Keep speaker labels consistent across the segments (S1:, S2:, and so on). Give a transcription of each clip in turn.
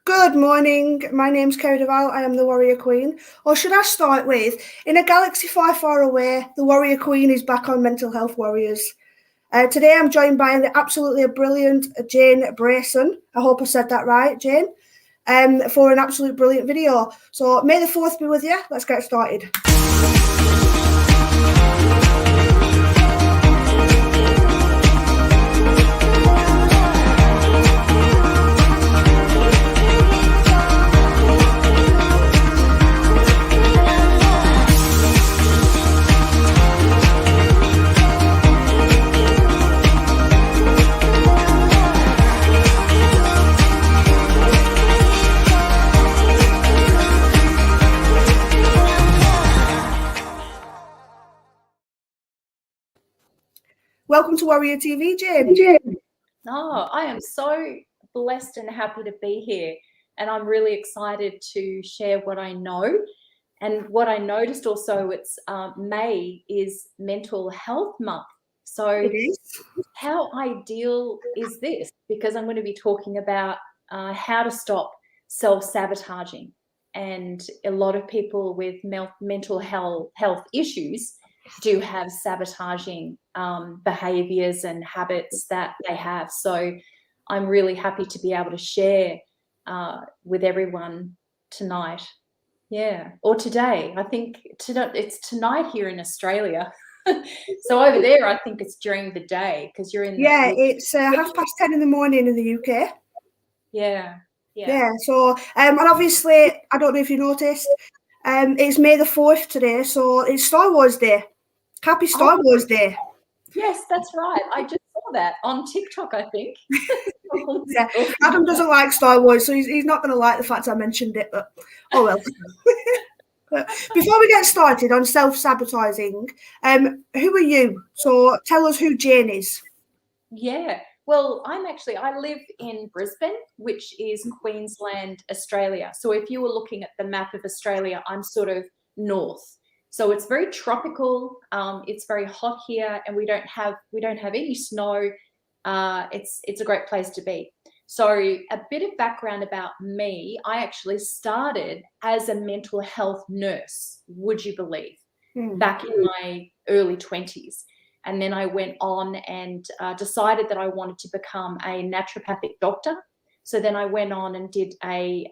S1: Good morning, my name's Kerry Duval, I am the Warrior Queen. Or should I start with, in a galaxy far, far away, the Warrior Queen is back on Mental Health Warriors. Today I'm joined by the absolutely brilliant Jayne Bryson. I hope I said that right, Jayne, for an absolute brilliant video. So may the 4th be with you. Let's get started. Welcome to Warrior TV, Jayne.
S2: Oh, I am so blessed and happy to be here. And I'm really excited to share what I know. And what I noticed also, it's May is Mental Health Month. So how ideal is this? Because I'm going to be talking about how to stop self-sabotaging. And a lot of people with mental health issues do have sabotaging behaviors and habits that they have. So I'm really happy to be able to share with everyone tonight. Yeah, or today. I think it's tonight here in Australia. So over there, I think it's during the day because you're in.
S1: Yeah, it's 10:30 in the morning in the UK.
S2: Yeah.
S1: So, and obviously, I don't know if you noticed, it's May the 4th today, so it's Star Wars Day. Happy Star Wars Day.
S2: Yes, that's right. I just saw that on TikTok, I think.
S1: Yeah, Adam doesn't like Star Wars, so he's not going to like the fact I mentioned it, but oh well. Before we get started on self-sabotaging, who are you? So tell us who Jayne is.
S2: Yeah, well, I live in Brisbane, which is Queensland, Australia. So if you were looking at the map of Australia, I'm sort of north. So it's very tropical. It's very hot here, and we don't have any snow. It's a great place to be. So a bit of background about me: I actually started as a mental health nurse. Would you believe? Back in my early 20s, and then I went on and decided that I wanted to become a naturopathic doctor. So then I went on and did a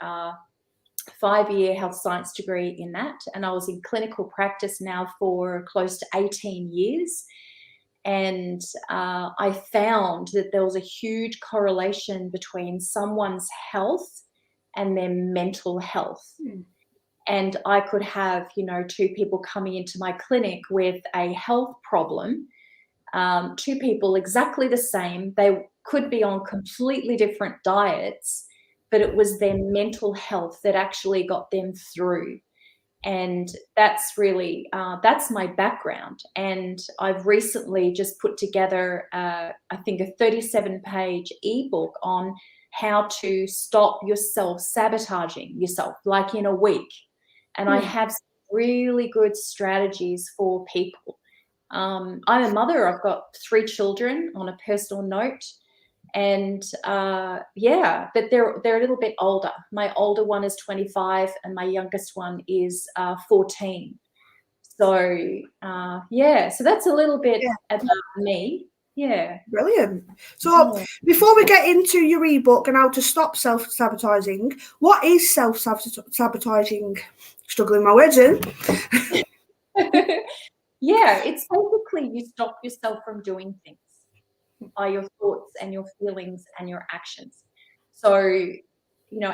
S2: 5-year health science degree in that, and I was in clinical practice now for close to 18 years. And I found that there was a huge correlation between someone's health and their mental health. And I could have, 2 people coming into my clinic with a health problem, 2 people exactly the same. They could be on completely different diets, but it was their mental health that actually got them through. And that's really, that's my background. And I've recently just put together, I think, a 37-page ebook on how to stop yourself sabotaging yourself, like in a week. And I have some really good strategies for people. I'm a mother. I've got 3 children on a personal note. And but they're a little bit older. My older one is 25 and my youngest one is 14. So so that's a little bit about me. Yeah.
S1: Brilliant. So before we get into your ebook and how to stop self-sabotaging, what is self-sabotaging? Struggling my words in.
S2: Yeah, it's basically you stop yourself from doing things by your thoughts and your feelings and your actions. So,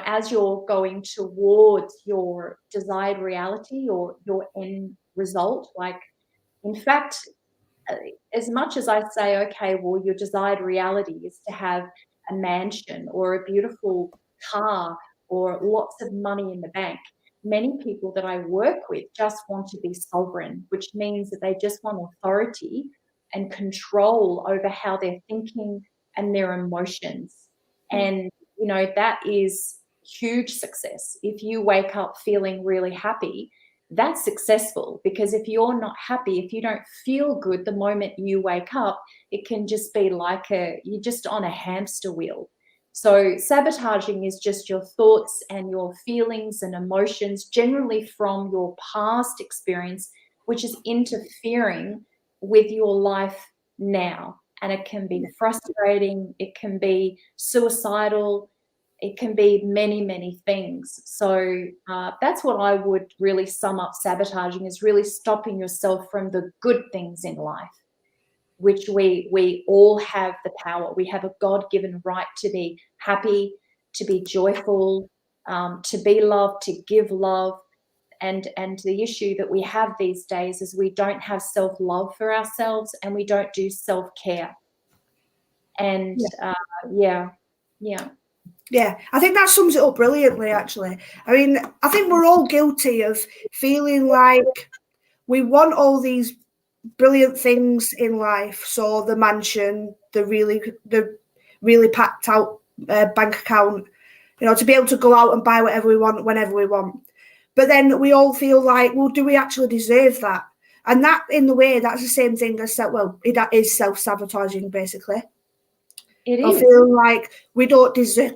S2: as you're going towards your desired reality or your end result, like, in fact, as much as I say, okay, well, your desired reality is to have a mansion or a beautiful car or lots of money in the bank, many people that I work with just want to be sovereign, which means that they just want authority and control over how they're thinking and their emotions. And, that is huge success. If you wake up feeling really happy, that's successful, because if you're not happy, if you don't feel good the moment you wake up, it can just be like you're just on a hamster wheel. So sabotaging is just your thoughts and your feelings and emotions, generally from your past experience, which is interfering with your life now. And it can be frustrating, it can be suicidal, it can be many, many things. So that's what I would really sum up sabotaging, is really stopping yourself from the good things in life, which we all have the power. We have a God-given right to be happy, to be joyful, to be loved, to give love. And the issue that we have these days is we don't have self-love for ourselves, and we don't do self-care. And yeah.
S1: Yeah, I think that sums it up brilliantly, actually. I mean, I think we're all guilty of feeling like we want all these brilliant things in life. So the mansion, the really packed out bank account, to be able to go out and buy whatever we want, whenever we want. But then we all feel like, well, do we actually deserve that? And that, in the way, that's the same thing as it is self-sabotaging, basically.
S2: It is.
S1: I feel like we don't deserve.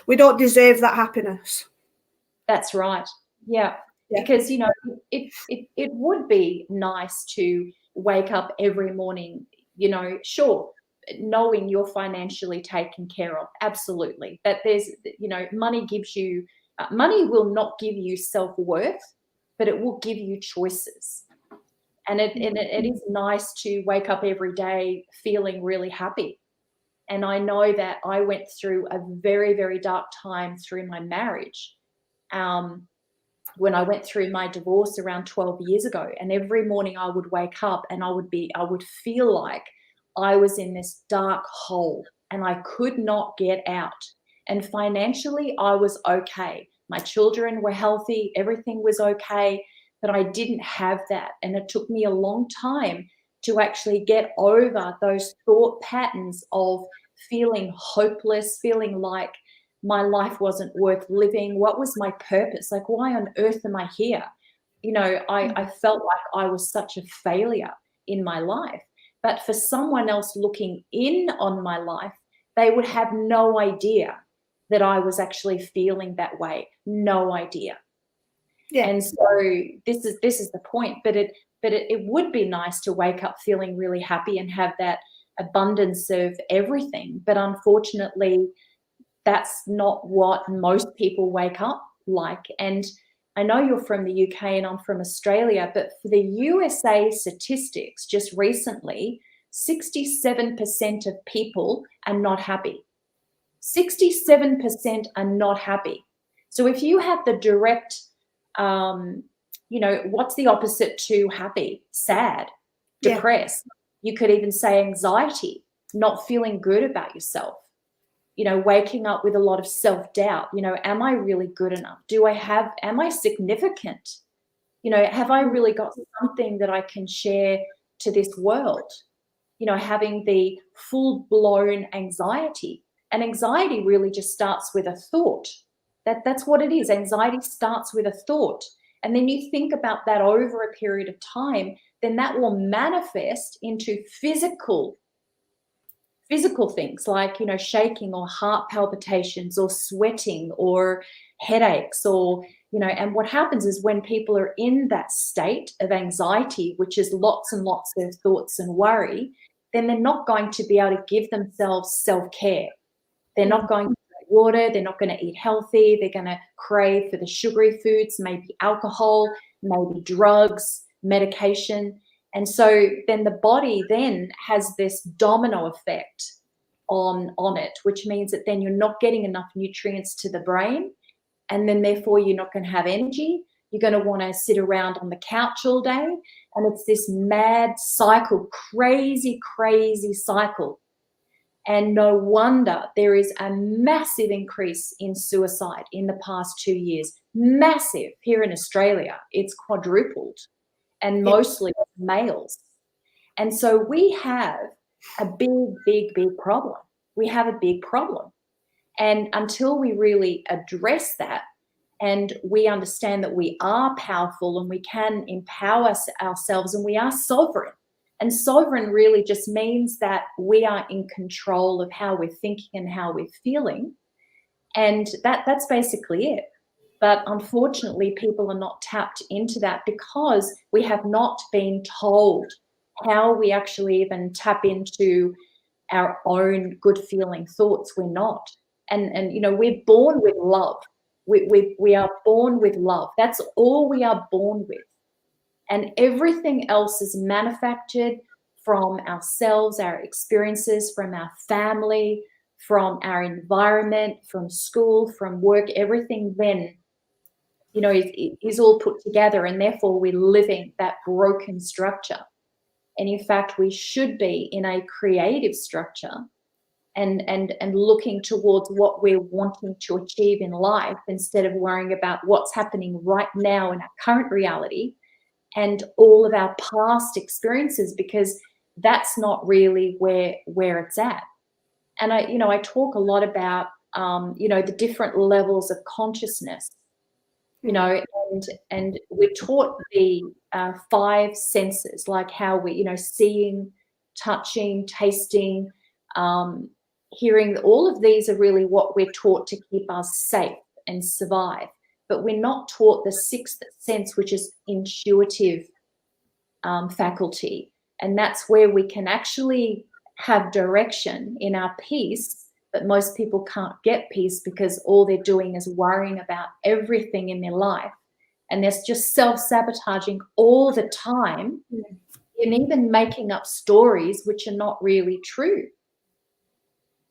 S1: We don't deserve that happiness.
S2: That's right. Yeah. Because it would be nice to wake up every morning, sure, knowing you're financially taken care of. Absolutely. But there's, money gives you, money will not give you self-worth, but it will give you choices. And it is nice to wake up every day feeling really happy. And I know that I went through a very, very dark time through my marriage. When I went through my divorce around 12 years ago, and every morning I would wake up and I would feel like I was in this dark hole and I could not get out. And financially, I was okay. My children were healthy. Everything was okay, but I didn't have that. And it took me a long time to actually get over those thought patterns of feeling hopeless, feeling like my life wasn't worth living. What was my purpose? Like, why on earth am I here? I felt like I was such a failure in my life. But for someone else looking in on my life, they would have no idea that I was actually feeling that way. No idea. Yeah. And so this is the point. But it would be nice to wake up feeling really happy and have that abundance of everything. But unfortunately, that's not what most people wake up like. And I know you're from the UK and I'm from Australia, but for the USA statistics just recently, 67% of people are not happy. 67% are not happy. So if you have the direct, what's the opposite to happy? Sad, depressed. You could even say anxiety, not feeling good about yourself. Waking up with a lot of self-doubt, am I really good enough? Am I significant? Have I really got something that I can share to this world? Having the full-blown anxiety. And anxiety really just starts with a thought. That's what it is. Anxiety starts with a thought. And then you think about that over a period of time, then that will manifest into physical things like, shaking or heart palpitations or sweating or headaches or, and what happens is when people are in that state of anxiety, which is lots and lots of thoughts and worry, then they're not going to be able to give themselves self-care. They're not going to drink water. They're not going to eat healthy. They're going to crave for the sugary foods, maybe alcohol, maybe drugs, medication. And so then the body then has this domino effect on it, which means that then you're not getting enough nutrients to the brain. And then therefore you're not going to have energy. You're going to want to sit around on the couch all day. And it's this mad cycle, crazy, crazy cycle. And no wonder there is a massive increase in suicide in the past 2 years. Massive. Here in Australia, it's quadrupled. And mostly males. And so we have a big, big, big problem. We have a big problem. And until we really address that and we understand that we are powerful and we can empower ourselves and we are sovereign. And sovereign really just means that we are in control of how we're thinking and how we're feeling. And that's basically it. But unfortunately, people are not tapped into that because we have not been told how we actually even tap into our own good feeling thoughts. We're not. And you know, we're born with love. We are born with love. That's all we are born with. And everything else is manufactured from ourselves, our experiences, from our family, from our environment, from school, from work. Everything then, you know, is all put together, and therefore we're living that broken structure. And in fact, we should be in a creative structure and looking towards what we're wanting to achieve in life instead of worrying about what's happening right now in our current reality and all of our past experiences, because that's not really where it's at. And I talk a lot about the different levels of consciousness, and we're taught the 5 senses, like how we, seeing, touching, tasting, hearing. All of these are really what we're taught to keep us safe and survive. But we're not taught the 6th sense, which is intuitive faculty. And that's where we can actually have direction in our peace. But most people can't get peace because all they're doing is worrying about everything in their life. And they're just self-sabotaging all the time, and even making up stories which are not really true.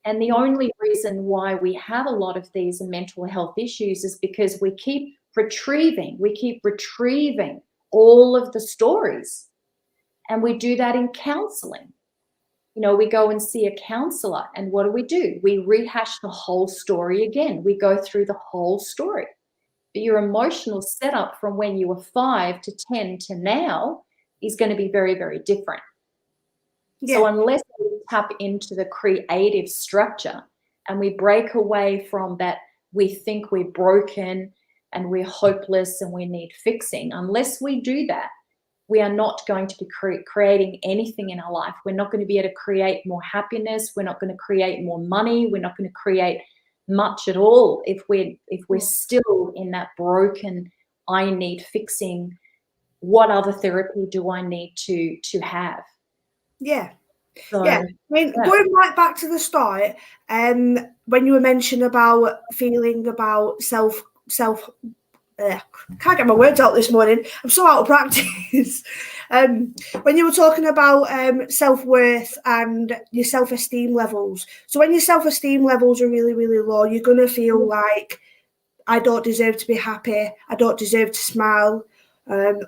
S2: And the only reason why we have a lot of these mental health issues is because we keep retrieving all of the stories. And we do that in counseling. We go and see a counselor, and what do? We rehash the whole story again. We go through the whole story. But your emotional setup from when you were 5 to 10 to now is going to be very, very different. Yeah. So unless we tap into the creative structure and we break away from that, we think we're broken and we're hopeless and we need fixing. Unless we do that, we are not going to be creating anything in our life. We're not going to be able to create more happiness. We're not going to create more money. We're not going to create much at all if we're still in that broken, I need fixing. What other therapy do I need to have?
S1: Yeah. So, yeah. I mean, going right back to the start, when you were mentioning about feeling about can't get my words out this morning. I'm so out of practice. When you were talking about self-worth and your self-esteem levels. So when your self-esteem levels are really, really low, you're going to feel like, I don't deserve to be happy. I don't deserve to smile.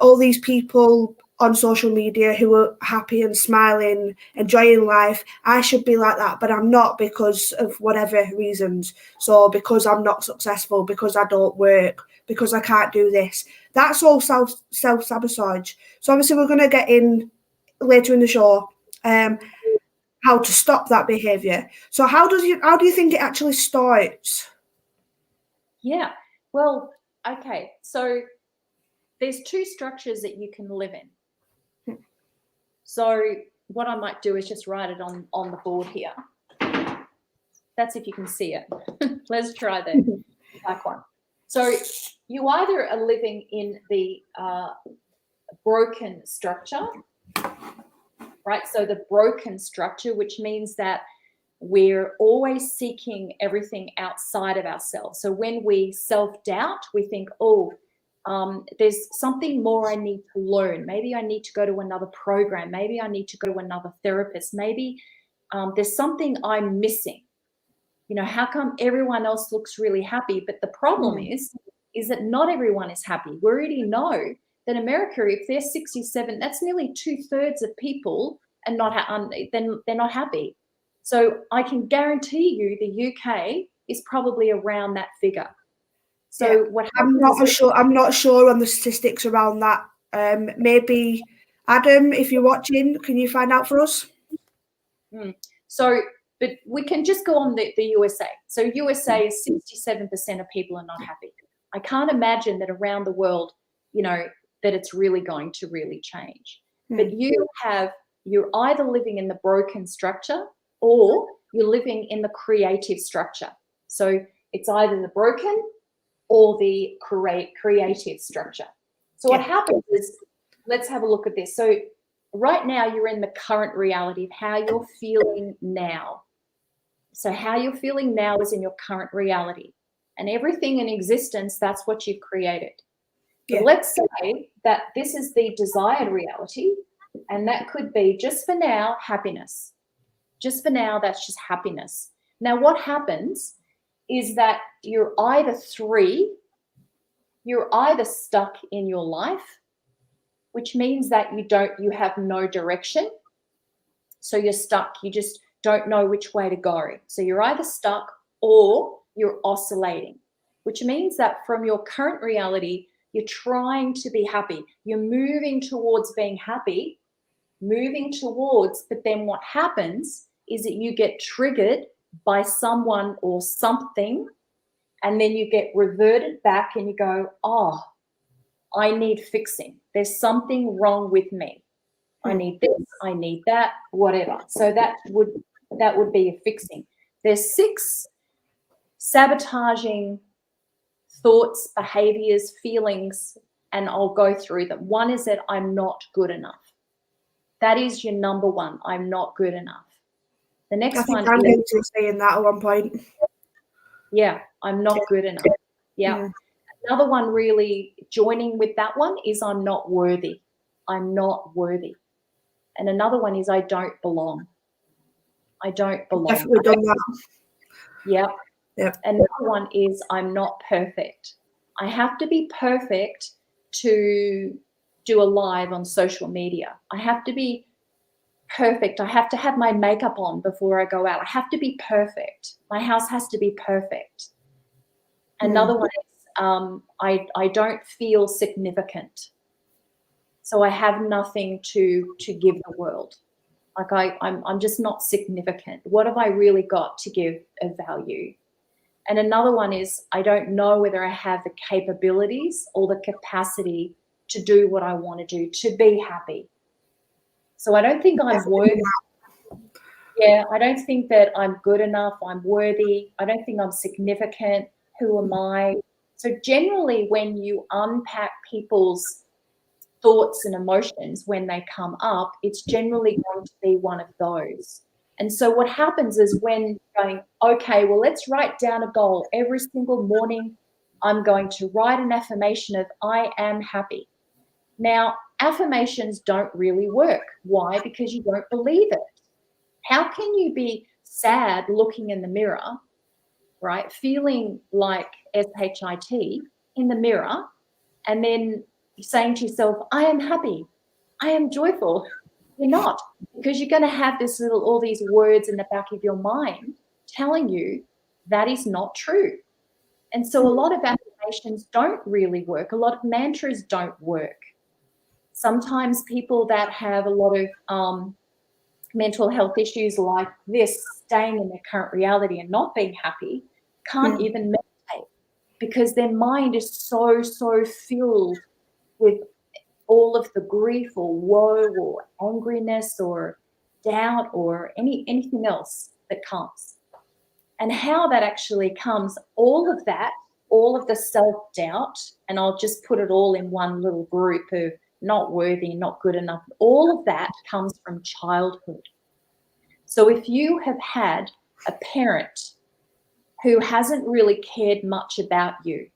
S1: All these people on social media who are happy and smiling, enjoying life, I should be like that, but I'm not because of whatever reasons. So because I'm not successful, because I don't work, because I can't do this. That's all self-sabotage. So obviously we're going to get in later in the show how to stop that behaviour. So how do you think it actually starts?
S2: Yeah, well, okay, so there's 2 structures that you can live in. So what I might do is just write it on the board here. That's if you can see it. Let's try the black one. So you either are living in the broken structure, right? So the broken structure, which means that we're always seeking everything outside of ourselves. So when we self-doubt, we think, there's something more I need to learn. Maybe I need to go to another program. Maybe I need to go to another therapist. Maybe there's something I'm missing. How come everyone else looks really happy? But the problem is that not everyone is happy. We already know that America, if they're 67, that's nearly 2/3 of people and then they're not happy. So I can guarantee you the UK is probably around that figure. So what happens
S1: I'm not sure on the statistics around that. Maybe Adam, if you're watching, can you find out for us?
S2: So, but we can just go on the USA. So USA is 67% of people are not happy. I can't imagine that around the world, that it's really going to really change. But you have you're either living in the broken structure or you're living in the creative structure. So it's either the broken or the creative structure. So what happens is, let's have a look at this. So right now you're in the current reality of how you're feeling now. So how you're feeling now is in your current reality. And everything in existence, that's what you've created. But let's say that this is the desired reality, and that could be, just for now, happiness. Just for now, that's just happiness. Now, what happens is that you're either stuck in your life, which means that you have no direction. So you're stuck. You just don't know which way to go. So you're either stuck or you're oscillating, which means that from your current reality, you're trying to be happy. You're moving towards being happy, but then what happens is that you get triggered by someone or something, and then you get reverted back and you go, oh, I need fixing. There's something wrong with me. I need this, I need that, whatever. So that would be a fixing. There's 6 sabotaging thoughts, behaviors, feelings, and I'll go through them. One is that I'm not good enough. That is your number one. I'm not good enough. The next one
S1: I'm going to saying that at one point.
S2: Yeah, I'm not good enough. Yeah. Another one really joining with that one is I'm not worthy. I'm not worthy. And another one is I don't belong. I don't belong.
S1: Definitely done that.
S2: Yeah.
S1: Yep.
S2: Another one is I'm not perfect. I have to be perfect to do a live on social media. I have to be perfect. I have to have my makeup on before I go out. I have to be perfect. My house has to be perfect. Another one is I don't feel significant. So I have nothing to give the world. Like I'm just not significant. What have I really got to give of value? And another one is I don't know whether I have the capabilities or the capacity to do what I want to do, to be happy. So I don't think I'm worthy. Yeah, I don't think that I'm good enough, I'm worthy. I don't think I'm significant. Who am I? So generally when you unpack people's thoughts and emotions when they come up, it's generally going to be one of those. And so what happens is when going, okay, well, let's write down a goal. Every single morning, I'm going to write an affirmation of I am happy. Now, affirmations don't really work. Why? Because you don't believe it. How can you be sad looking in the mirror, right, feeling like SHIT in the mirror, and then saying to yourself, I am happy, I am joyful? You're not, because you're going to have all these words in the back of your mind telling you that is not true. And so a lot of affirmations don't really work. A lot of mantras don't work. Sometimes people that have a lot of mental health issues like this, staying in their current reality and not being happy, can't even meditate because their mind is so filled with all of the grief or woe or angriness or doubt or anything else that comes. And how that actually comes, all of the self-doubt, and I'll just put it all in one little group of not worthy, not good enough, all of that comes from childhood. So if you have had a parent who hasn't really cared much about you,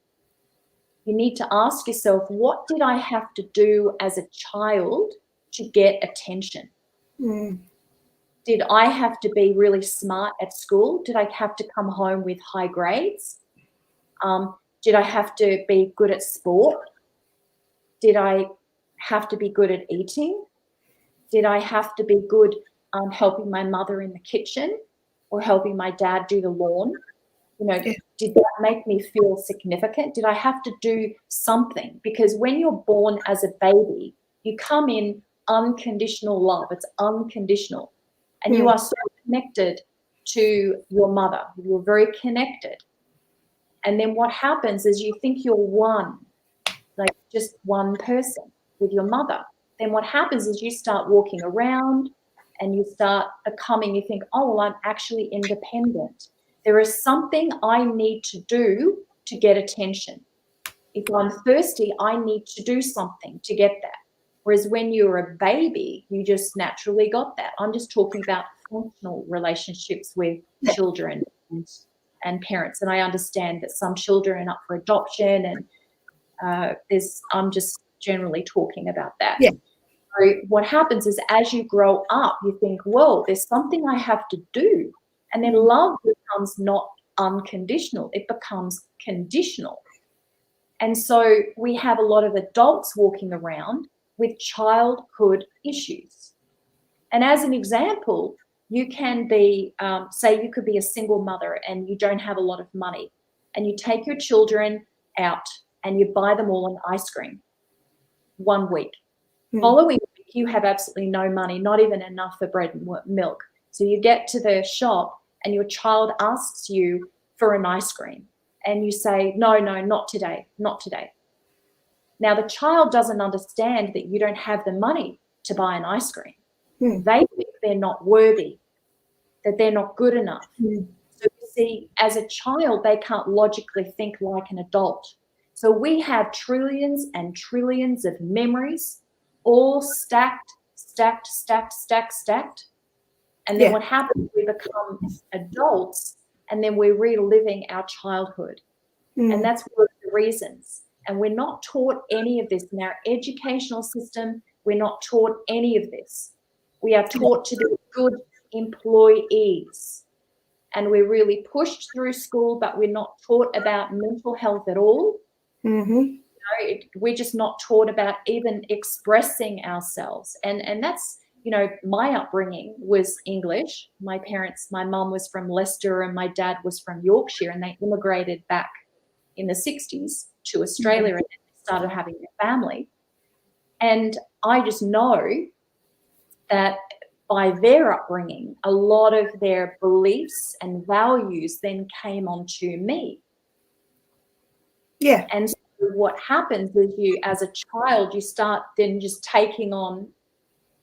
S2: you need to ask yourself, what did I have to do as a child to get attention? Did I have to be really smart at school? Did I have to come home with high grades? Did I have to be good at sport? Did I have to be good at eating? Did I have to be good helping my mother in the kitchen or helping my dad do the lawn? Did that make me feel significant? Did I have to do something? Because when you're born as a baby, you come in unconditional love. It's unconditional. And you are so connected to your mother. You're very connected. And then what happens is you think you're one, like just one person with your mother. Then what happens is you start walking around, and you start becoming, you think, oh, well, I'm actually independent. There is something I need to do to get attention. If I'm thirsty, I need to do something to get that. Whereas when you're a baby, you just naturally got that. I'm just talking about functional relationships with children and parents. And I understand that some children are up for adoption, and I'm just generally talking about that.
S1: Yeah.
S2: So what happens is, as you grow up, you think, well, there's something I have to do. And then love becomes not unconditional. It becomes conditional. And so we have a lot of adults walking around with childhood issues. And as an example, you can be, say you could be a single mother and you don't have a lot of money, and you take your children out and you buy them all an ice cream 1 week. Following week, you have absolutely no money, not even enough for bread and milk. So you get to the shop and your child asks you for an ice cream, and you say, no, not today, not today. Now, the child doesn't understand that you don't have the money to buy an ice cream. They think they're not worthy, that they're not good enough. So you see, as a child, they can't logically think like an adult. So we have trillions and trillions of memories, all stacked. And then what happens, we become adults, and then we're reliving our childhood. And that's one of the reasons. And we're not taught any of this in our educational system. We're not taught any of this. We are taught to be good employees. And we're really pushed through school, but we're not taught about mental health at all. You know, we're just not taught about even expressing ourselves. And that's, you know, my upbringing was English. My mum was from Leicester and my dad was from Yorkshire, and they immigrated back in the 60s to Australia and started having their family. And I just know that by their upbringing, a lot of their beliefs and values then came onto me.
S1: Yeah.
S2: And so what happens is, you, as a child, you start then just taking on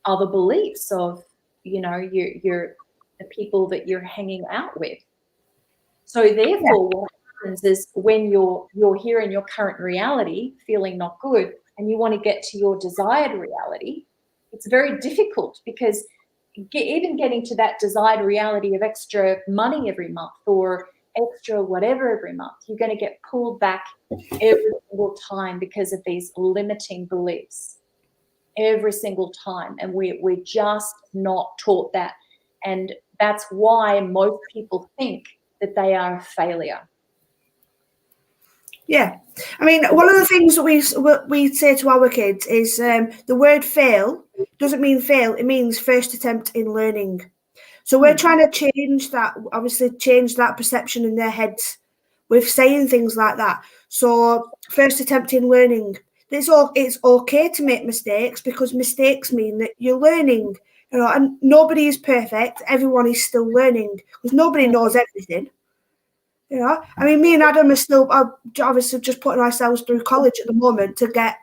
S2: other beliefs of, you know, you're the people that you're hanging out with. So therefore, what happens is, when you're here in your current reality, feeling not good, and you want to get to your desired reality, it's very difficult, because even getting to that desired reality of extra money every month or extra whatever every month, you're going to get pulled back every single time because of these limiting beliefs. Every single time. And we're just not taught that. And that's why most people think that they are a failure.
S1: Yeah. I mean, one of the things that we say to our kids is the word fail doesn't mean fail. It means first attempt in learning. So we're trying to change that perception in their heads with saying things like that. So first attempt in learning. It's okay to make mistakes, because mistakes mean that you're learning. You know, and nobody is perfect. Everyone is still learning, because nobody knows everything. You know, I mean, me and Adam are obviously just putting ourselves through college at the moment to get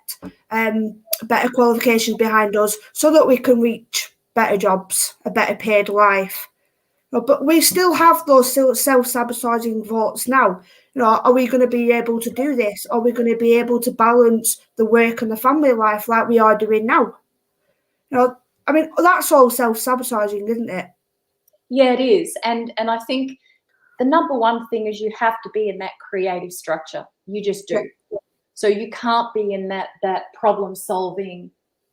S1: better qualifications behind us, so that we can reach better jobs, a better paid life. You know, but we still have those self-sabotaging thoughts now. You know, are we going to be able to do this? Are we going to be able to balance the work and the family life like we are doing now? You know, I mean, that's all self-sabotaging, isn't it?
S2: Yeah, it is. And I think the number one thing is, you have to be in that creative structure. You just do. Yeah. So you can't be in that problem solving,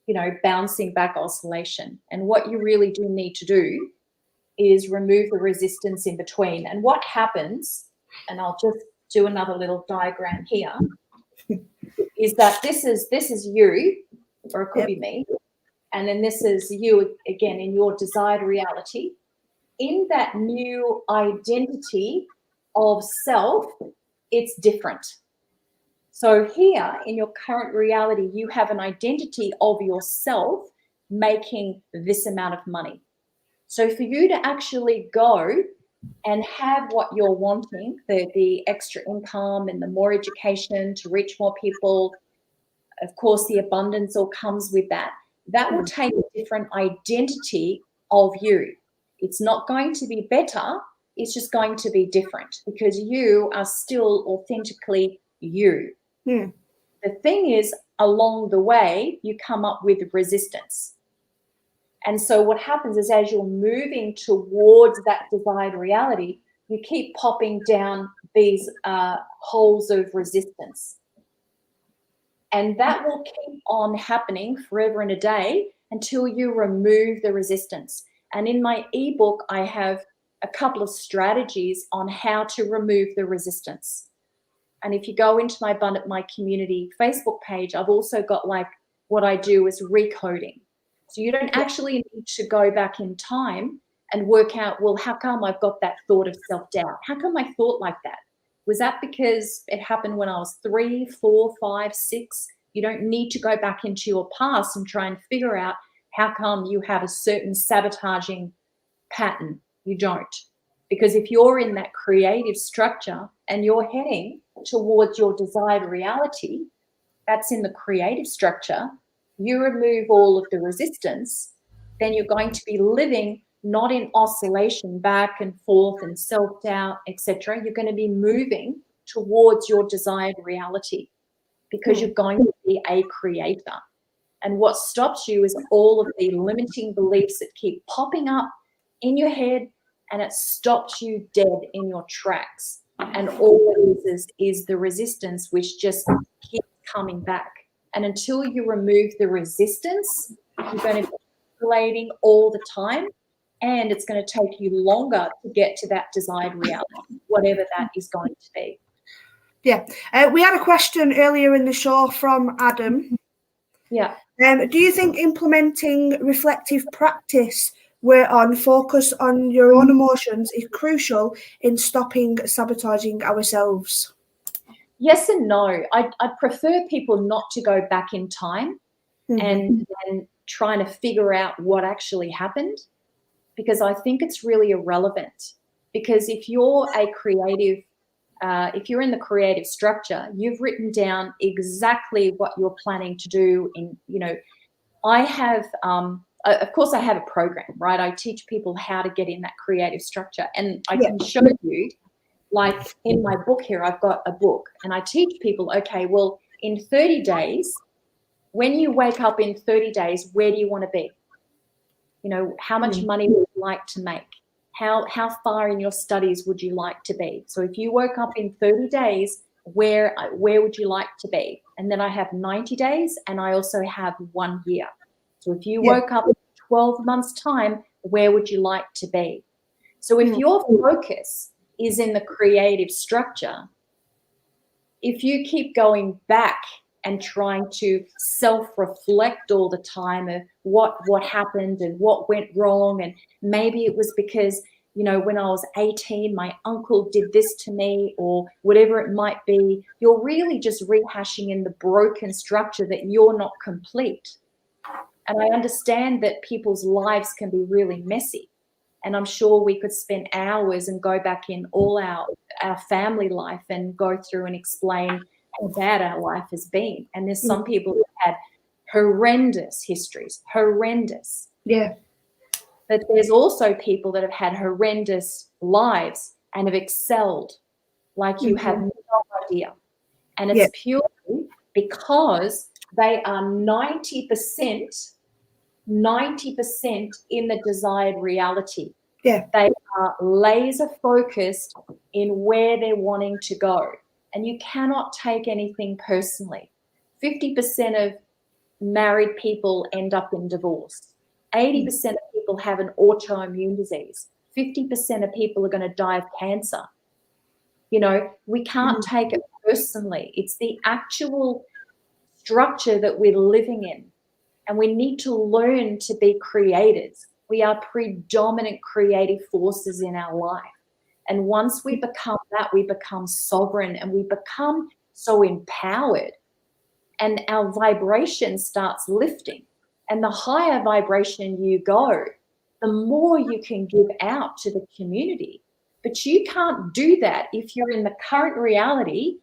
S2: you know, bouncing back oscillation. And what you really do need to do is remove the resistance in between. And what happens, and I'll just do another little diagram here, is that this is you, or it could be me, and then this is you again in your desired reality. In that new identity of self, it's different. So here in your current reality, you have an identity of yourself making this amount of money. So for you to actually go and have what you're wanting, the extra income and the more education to reach more people, of course, the abundance all comes with that. That will take a different identity of you. It's not going to be better. It's just going to be different because you are still authentically you.
S1: Hmm.
S2: The thing is, along the way, you come up with resistance. And so what happens is as you're moving towards that desired reality, you keep popping down these holes of resistance. And that will keep on happening forever and a day until you remove the resistance. And in my ebook, I have a couple of strategies on how to remove the resistance. And if you go into my Abundant My Community Facebook page, I've also got like what I do is recoding. So you don't actually need to go back in time and work out, well, how come I've got that thought of self-doubt? How come I thought like that? Was that because it happened when I was 3, 4, 5, 6? You don't need to go back into your past and try and figure out how come you have a certain sabotaging pattern. You don't. Because if you're in that creative structure and you're heading towards your desired reality, that's in the creative structure, you remove all of the resistance, then you're going to be living not in oscillation back and forth and self-doubt, etc. You're going to be moving towards your desired reality because you're going to be a creator. And what stops you is all of the limiting beliefs that keep popping up in your head, and it stops you dead in your tracks. And all it is the resistance, which just keeps coming back. And until you remove the resistance, you're going to be oscillating all the time, and it's going to take you longer to get to that desired reality, whatever that is going to be.
S1: Yeah. We had a question earlier in the show from Adam.
S2: Yeah.
S1: Do you think implementing reflective practice where on focus on your own emotions is crucial in stopping sabotaging ourselves?
S2: Yes and no. I prefer people not to go back in time and trying to figure out what actually happened, because I think it's really irrelevant. Because if you're a creative, if you're in the creative structure, you've written down exactly what you're planning to do. I have, of course, I have a program, right? I teach people how to get in that creative structure, and I can show you, like in my book here, I've got a book, and I teach people, okay, well, in 30 days, when you wake up in 30 days, where do you want to be? How much money would you like to make? How far in your studies would you like to be? So if you woke up in 30 days, where would you like to be? And then I have 90 days, and I also have 1 year. So if you woke up in 12 months' time, where would you like to be? So if your focus is in the creative structure, if you keep going back and trying to self-reflect all the time of what happened and what went wrong, and maybe it was because when I was 18 my uncle did this to me, or whatever it might be, you're really just rehashing in the broken structure that you're not complete. And I understand that people's lives can be really messy, and I'm sure we could spend hours and go back in all our family life and go through and explain how bad our life has been. And there's some people who had horrendous histories, horrendous.
S1: Yeah.
S2: But there's also people that have had horrendous lives and have excelled like you have no idea. And it's purely because they are 90% in the desired reality.
S1: Yeah.
S2: They are laser focused in where they're wanting to go. And you cannot take anything personally. 50% of married people end up in divorce. 80% of people have an autoimmune disease. 50% of people are going to die of cancer. We can't take it personally. It's the actual structure that we're living in. And we need to learn to be creators. We are predominant creative forces in our life. And once we become that, we become sovereign and we become so empowered. And our vibration starts lifting. And the higher vibration you go, the more you can give out to the community. But you can't do that if you're in the current reality,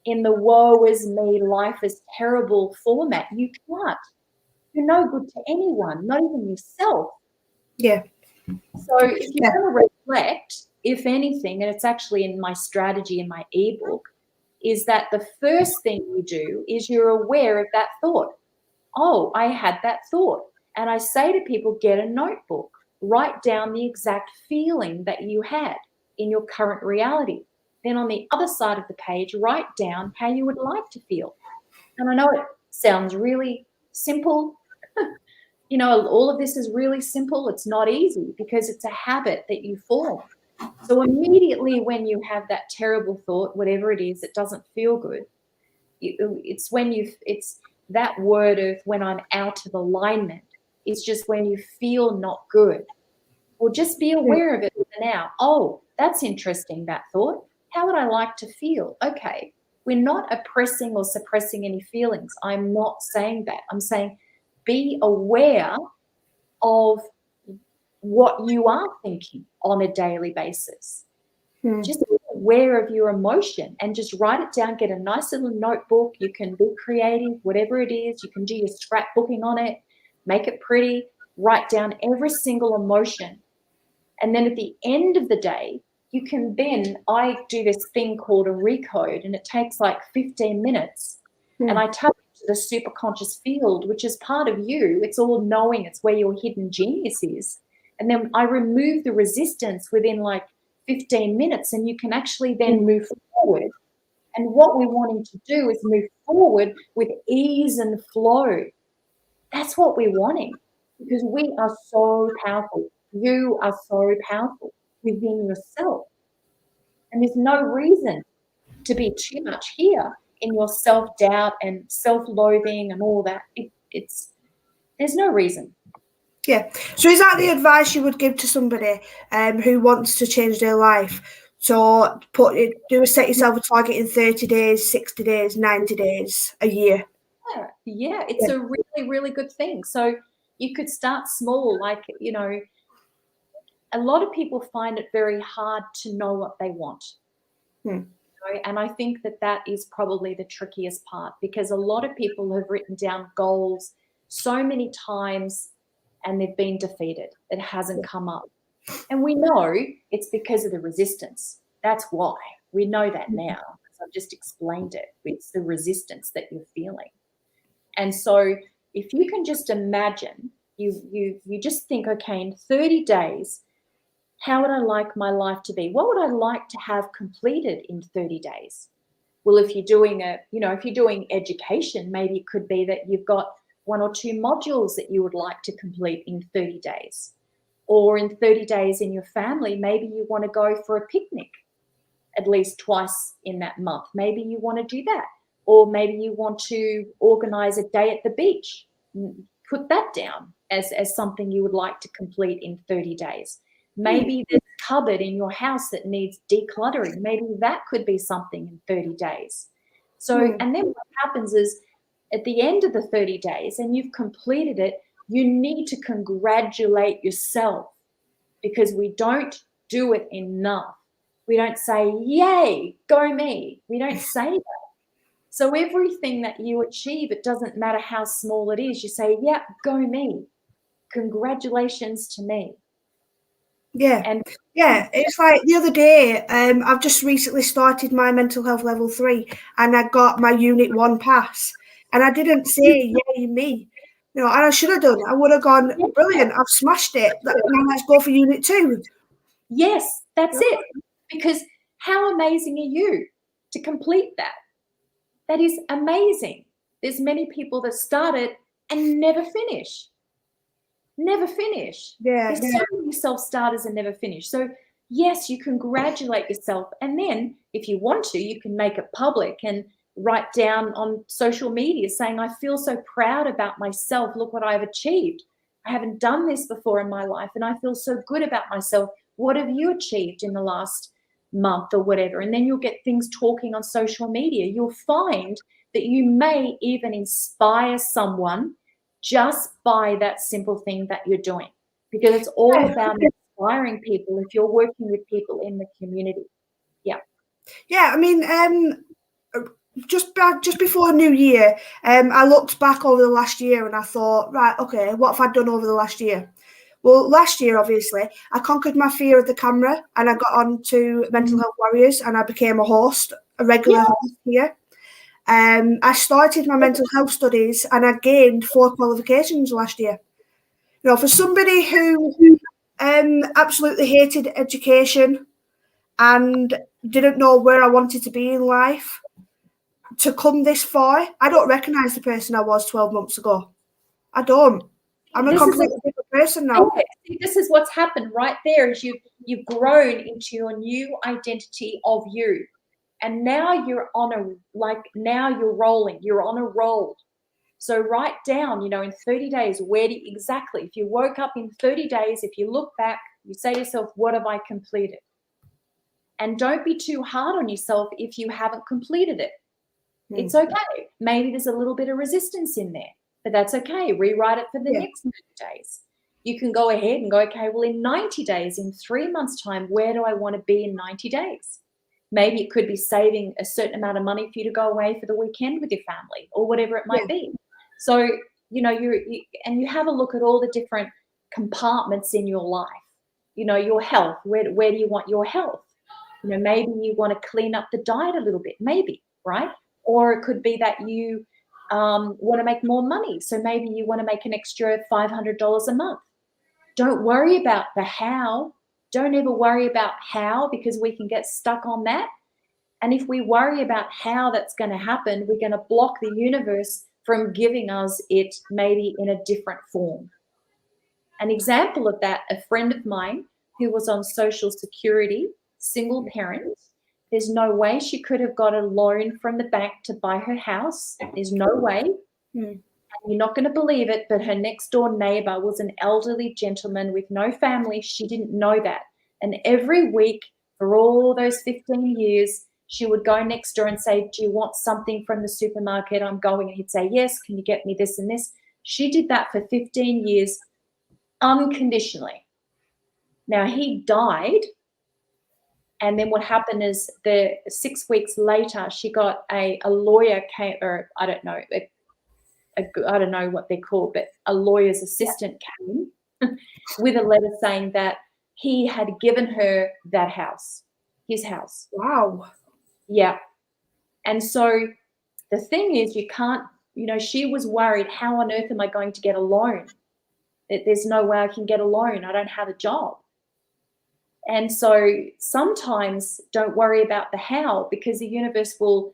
S2: in the woe is me, life is terrible format. You can't. You're no good to anyone, not even yourself.
S1: Yeah.
S2: So if you're going to reflect, if anything, and it's actually in my strategy in my ebook, is that the first thing you do is you're aware of that thought. Oh, I had that thought. And I say to people, get a notebook, write down the exact feeling that you had in your current reality. Then on the other side of the page, write down how you would like to feel. And I know it sounds really simple. You know, all of this is really simple. It's not easy because it's a habit that you form. So immediately when you have that terrible thought, whatever it is, it doesn't feel good. It's that word of when I'm out of alignment. It's just when you feel not good. Well, just be aware of it now. Oh, that's interesting, that thought. How would I like to feel? Okay, we're not oppressing or suppressing any feelings. I'm not saying that. I'm saying be aware of what you are thinking on a daily basis. Just be aware of your emotion and just write it down. Get a nice little notebook. You can be creative, whatever it is. You can do your scrapbooking on it, make it pretty, write down every single emotion. And then at the end of the day, you can then, I do this thing called a recode, and it takes like 15 minutes. And I tap into the superconscious field, which is part of you. It's all knowing. It's where your hidden genius is. And then I remove the resistance within like 15 minutes, and you can actually then move forward. And what we're wanting to do is move forward with ease and flow. That's what we're wanting, because we are so powerful. You are so powerful within yourself. And there's no reason to be too much here in your self-doubt and self-loathing and all that. There's no reason.
S1: Yeah. So is that the advice you would give to somebody who wants to change their life? So set yourself a target in 30 days, 60 days, 90 days, a year.
S2: Yeah, it's a really, really good thing. So you could start small, like, you know, a lot of people find it very hard to know what they want. And I think that is probably the trickiest part, because a lot of people have written down goals so many times and they've been defeated. It hasn't come up. And we know it's because of the resistance. That's why. We know that now, because I've just explained it. It's the resistance that you're feeling. And so if you can just imagine, you just think, okay, in 30 days, how would I like my life to be? What would I like to have completed in 30 days? Well, if you're doing education, maybe it could be that you've got 1 or 2 modules that you would like to complete in 30 days. Or in 30 days in your family, maybe you want to go for a picnic at least twice in that month. Maybe you want to do that. Or maybe you want to organize a day at the beach. Put that down as something you would like to complete in 30 days. Maybe there's a cupboard in your house that needs decluttering. Maybe that could be something in 30 days. So, and then what happens is at the end of the 30 days and you've completed it, you need to congratulate yourself, because we don't do it enough. We don't say, yay, go me. We don't say that. So everything that you achieve, it doesn't matter how small it is, you say, yeah, go me. Congratulations to me.
S1: Yeah. And it's like the other day, I've just recently started my mental health level 3 and I got my unit 1 pass, and I didn't say yay me, you know, and I should have done. I would have gone, brilliant, I've smashed it, now let's go for unit 2.
S2: Yes, that's it. Because how amazing are you to complete that? That is amazing. There's many people that start it and never finish. There's so many self-starters and never finish. So yes, you congratulate yourself, and then if you want to, you can make it public and write down on social media saying, I feel so proud about myself. Look what I've achieved. I haven't done this before in my life, and I feel so good about myself. What have you achieved in the last month or whatever? And then you'll get things talking on social media. You'll find that you may even inspire someone just by that simple thing that you're doing, because it's all about inspiring people if you're working with people in the community.
S1: I mean, just before New Year, I looked back over the last year and I thought, right, okay, what have I done over the last year? Well, last year, obviously, I conquered my fear of the camera and I got on to Mental Health Warriors and I became a host, a regular host here. I started my mental health studies and I gained 4 qualifications last year. You know, for somebody who absolutely hated education and didn't know where I wanted to be in life, to come this far, I don't recognise the person I was 12 months ago. I don't. I'm a completely different person now.
S2: This is what's happened right there, is you've grown into your new identity of you. And now you're now you're rolling. You're on a roll. So write down, you know, in 30 days, exactly, if you woke up in 30 days, if you look back, you say to yourself, what have I completed? And don't be too hard on yourself if you haven't completed it. It's okay. Maybe there's a little bit of resistance in there, but that's okay. Rewrite it for the next 30 days. You can go ahead and go, okay, well, in 90 days, in 3 months' time, where do I want to be in 90 days? Maybe it could be saving a certain amount of money for you to go away for the weekend with your family or whatever it might be. So, you know, you have a look at all the different compartments in your life. You know, your health, where do you want your health? You know, maybe you want to clean up the diet a little bit, maybe, right? Or it could be that you want to make more money. So maybe you want to make an extra $500 a month. Don't worry about the how. Don't ever worry about how, because we can get stuck on that. And if we worry about how that's going to happen, we're going to block the universe from giving us it maybe in a different form. An example of that, a friend of mine who was on Social Security, single parent, there's no way she could have got a loan from the bank to buy her house. There's no way. And you're not going to believe it, but her next door neighbor was an elderly gentleman with no family. She didn't know that. And every week for all those 15 years, she would go next door and say, do you want something from the supermarket? I'm going. And he'd say, yes, can you get me this and this? She did that for 15 years unconditionally. Now, he died. And then what happened is 6 weeks later, she got a lawyer came, or I don't know, I don't know what they're called, but a lawyer's assistant came with a letter saying that he had given her that house, his house.
S1: Wow.
S2: Yeah. And so the thing is, you can't, you know, she was worried, how on earth am I going to get a loan? There's no way I can get a loan. I don't have a job. And so sometimes don't worry about the how, because the universe will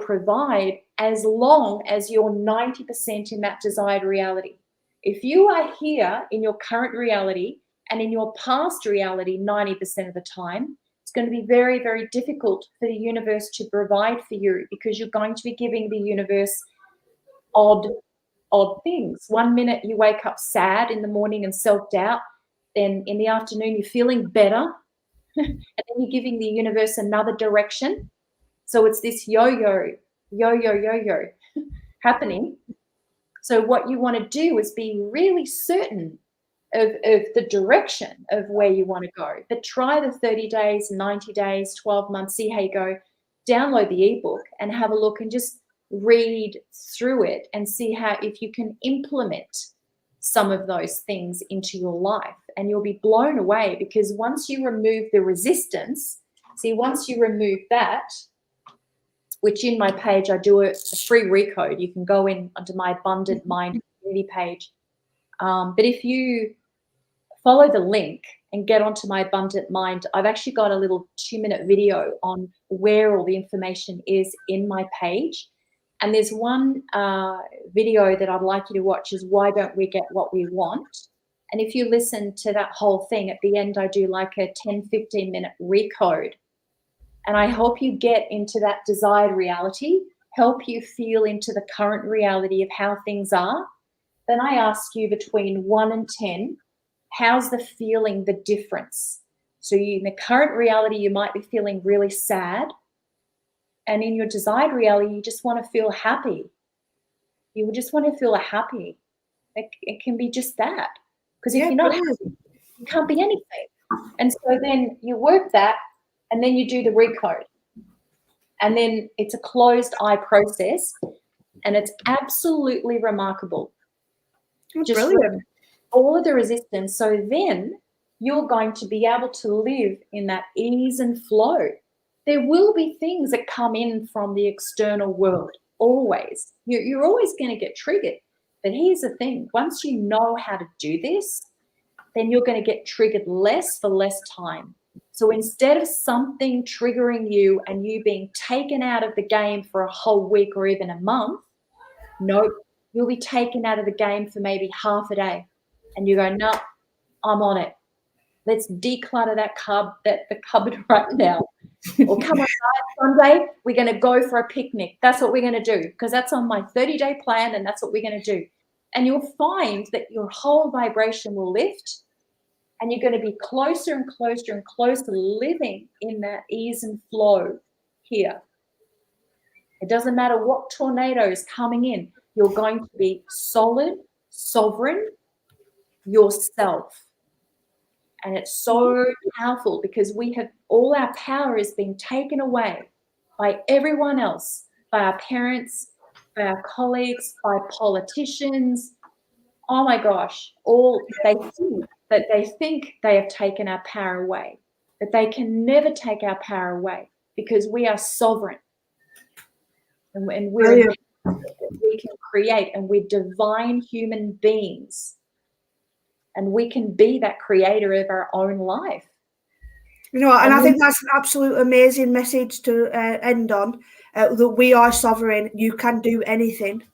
S2: provide as long as you're 90% in that desired reality. If you are here in your current reality and in your past reality 90% of the time, it's going to be very, very difficult for the universe to provide for you, because you're going to be giving the universe odd things. 1 minute you wake up sad in the morning and self-doubt, then in the afternoon you're feeling better, and then you're giving the universe another direction. So it's this yo-yo happening. So what you want to do is be really certain of the direction of where you want to go. But try the 30 days, 90 days, 12 months, see how you go. Download the ebook and have a look and just read through it and see how, if you can implement some of those things into your life, and you'll be blown away, because once you remove the resistance, once you remove that, which in my page, I do a free recode. You can go in onto my Abundant Mind community page. But if you follow the link and get onto my Abundant Mind, I've actually got a little 2-minute video on where all the information is in my page. And there's one video that I'd like you to watch, is why don't we get what we want? And if you listen to that whole thing, at the end, I do like a 10, 15-minute recode. And I help you get into that desired reality, help you feel into the current reality of how things are. Then I ask you, between 1 and 10, how's the feeling, the difference? So in the current reality, you might be feeling really sad. And in your desired reality, you just want to feel happy. You just want to feel happy. It can be just that. Because if you're not happy, you can't be anything. And so then you work that, and then you do the recode. And then it's a closed eye process, and it's absolutely remarkable.
S1: Brilliant.
S2: all of the resistance. So then you're going to be able to live in that ease and flow. There will be things that come in from the external world, always. You're always going to get triggered. But here's the thing, once you know how to do this, then you're going to get triggered less for less time. So instead of something triggering you and you being taken out of the game for a whole week or even a month, no, you'll be taken out of the game for maybe half a day. And you go, no, I'm on it. Let's declutter the cupboard right now. Or come on, guys, Sunday, we're going to go for a picnic. That's what we're going to do, because that's on my 30-day plan, and that's what we're going to do. And you'll find that your whole vibration will lift, and you're going to be closer and closer and closer living in that ease and flow here. It doesn't matter what tornado is coming in. You're going to be solid, sovereign, yourself. And it's so powerful because all our power is being taken away by everyone else, by our parents, by our colleagues, by politicians. Oh my gosh, they think they have taken our power away, but they can never take our power away because we are sovereign. And we can create, and we're divine human beings. And we can be that creator of our own life.
S1: And I think that's an absolute amazing message to end on, that we are sovereign. You can do anything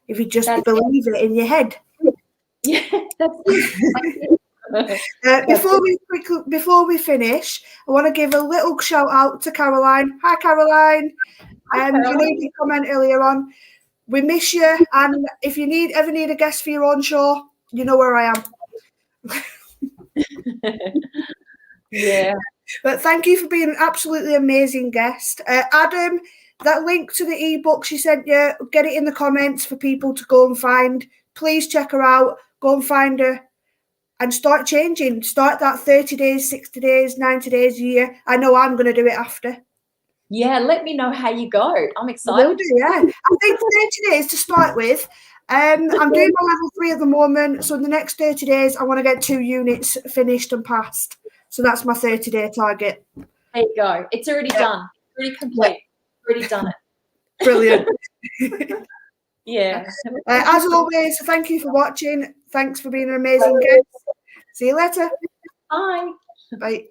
S1: if you just believe it in your head.
S2: Yeah, that's it.
S1: Before we finish, I want to give a little shout out to Caroline. Hi, Caroline. You made a comment earlier on. We miss you, and if you ever need a guest for your own show, you know where I am.
S2: Yeah.
S1: But thank you for being an absolutely amazing guest. Adam, that link to the ebook she sent you, get it in the comments for people to go and find. Please check her out. Go and find her and start changing. Start that 30 days, 60 days, 90 days, a year. I know I'm going to do it after.
S2: Yeah, let me know how you go. I'm excited.
S1: I will do, yeah. I think 30 days to start with. I'm doing my level 3 at the moment, so in the next 30 days, I want to get 2 units finished and passed. So that's my 30-day target.
S2: There you go. It's already done. Already complete. Already done it.
S1: Brilliant.
S2: Yeah.
S1: As always, thank you for watching. Thanks for being an amazing guest. See you later.
S2: Bye.
S1: Bye.